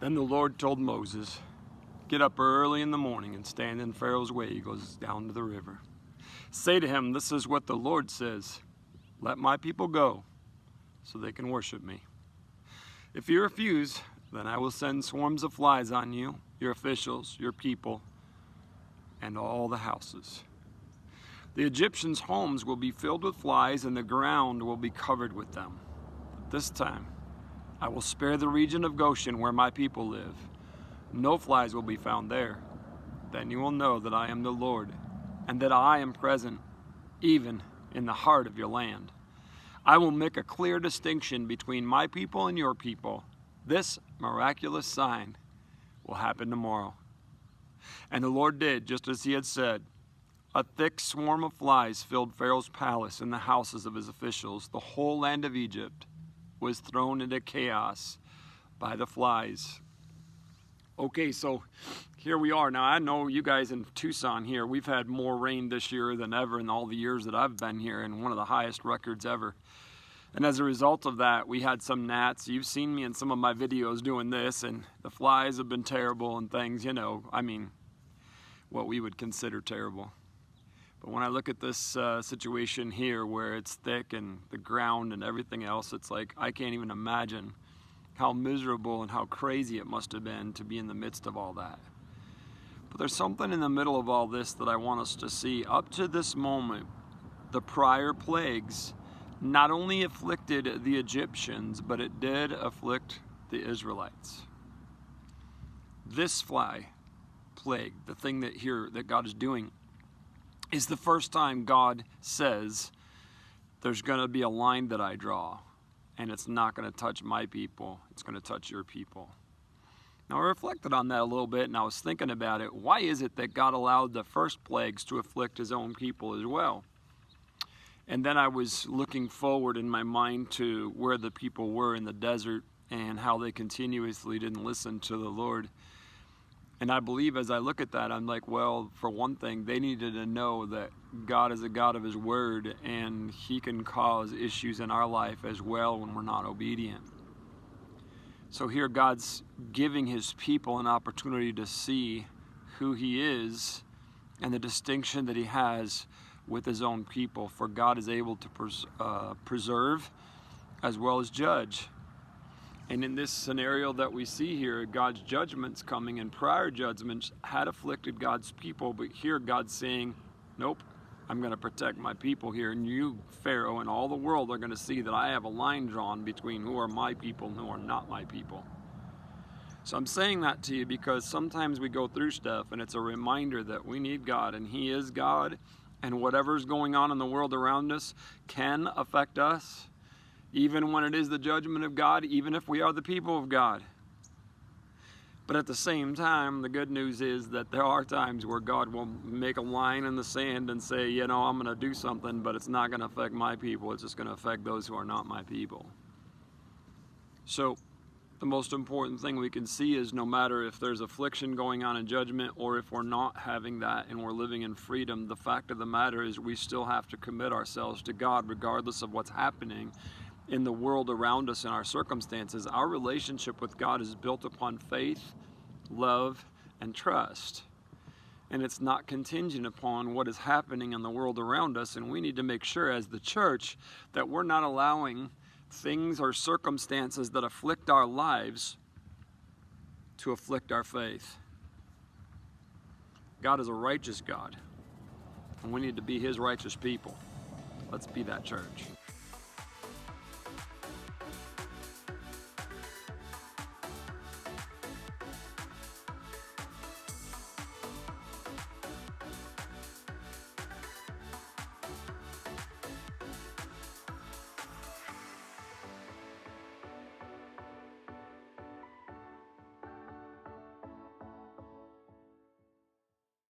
Then the Lord told Moses, "Get up early in the morning and stand in Pharaoh's way." He goes down to the river. "Say to him, this is what the Lord says. Let my people go so they can worship me. If you refuse, then I will send swarms of flies on you, your officials, your people, and all the houses. The Egyptians' homes will be filled with flies and the ground will be covered with them. But this time, I will spare the region of Goshen where my people live. No flies will be found there. Then you will know that I am the Lord, and that I am present, even in the heart of your land. I will make a clear distinction between my people and your people. This miraculous sign will happen tomorrow." And the Lord did just as he had said. A thick swarm of flies filled Pharaoh's palace and the houses of his officials. The whole land of Egypt was thrown into chaos by the flies. Okay, so here we are. Now, I know you guys in Tucson here, we've had more rain this year than ever in all the years that I've been here, and one of the highest records ever. And as a result of that, we had some gnats. You've seen me in some of my videos doing this, and the flies have been terrible and things, what we would consider terrible. But when I look at this situation here where it's thick and the ground and everything else, it's like I can't even imagine how miserable and how crazy it must have been to be in the midst of all that. But there's something in the middle of all this that I want us to see. Up to this moment, the prior plagues not only afflicted the Egyptians, but it did afflict the Israelites. This fly plague, the thing that God is doing, is the first time God says, there's going to be a line that I draw, and it's not going to touch my people, it's going to touch your people. Now, I reflected on that a little bit, and I was thinking about it. Why is it that God allowed the first plagues to afflict his own people as well? And then I was looking forward in my mind to where the people were in the desert and how they continuously didn't listen to the Lord. And I believe as I look at that, I'm like, well, for one thing, they needed to know that God is a God of his word, and he can cause issues in our life as well when we're not obedient. So here God's giving his people an opportunity to see who he is and the distinction that he has with his own people. For God is able to preserve as well as judge. And in this scenario that we see here, God's judgment's coming, and prior judgments had afflicted God's people, but here God's saying, nope, I'm going to protect my people here, and you, Pharaoh, and all the world are going to see that I have a line drawn between who are my people and who are not my people. So I'm saying that to you because sometimes we go through stuff, and it's a reminder that we need God, and he is God, and whatever's going on in the world around us can affect us, even when it is the judgment of God, even if we are the people of God. But at the same time, the good news is that there are times where God will make a line in the sand and say, I'm going to do something, but it's not going to affect my people. It's just going to affect those who are not my people. So the most important thing we can see is no matter if there's affliction going on in judgment or if we're not having that and we're living in freedom, the fact of the matter is we still have to commit ourselves to God regardless of what's happening in the world around us and our circumstances. Our relationship with God is built upon faith, love, and trust. And it's not contingent upon what is happening in the world around us. And we need to make sure as the church that we're not allowing things or circumstances that afflict our lives to afflict our faith. God is a righteous God, and we need to be his righteous people. Let's be that church.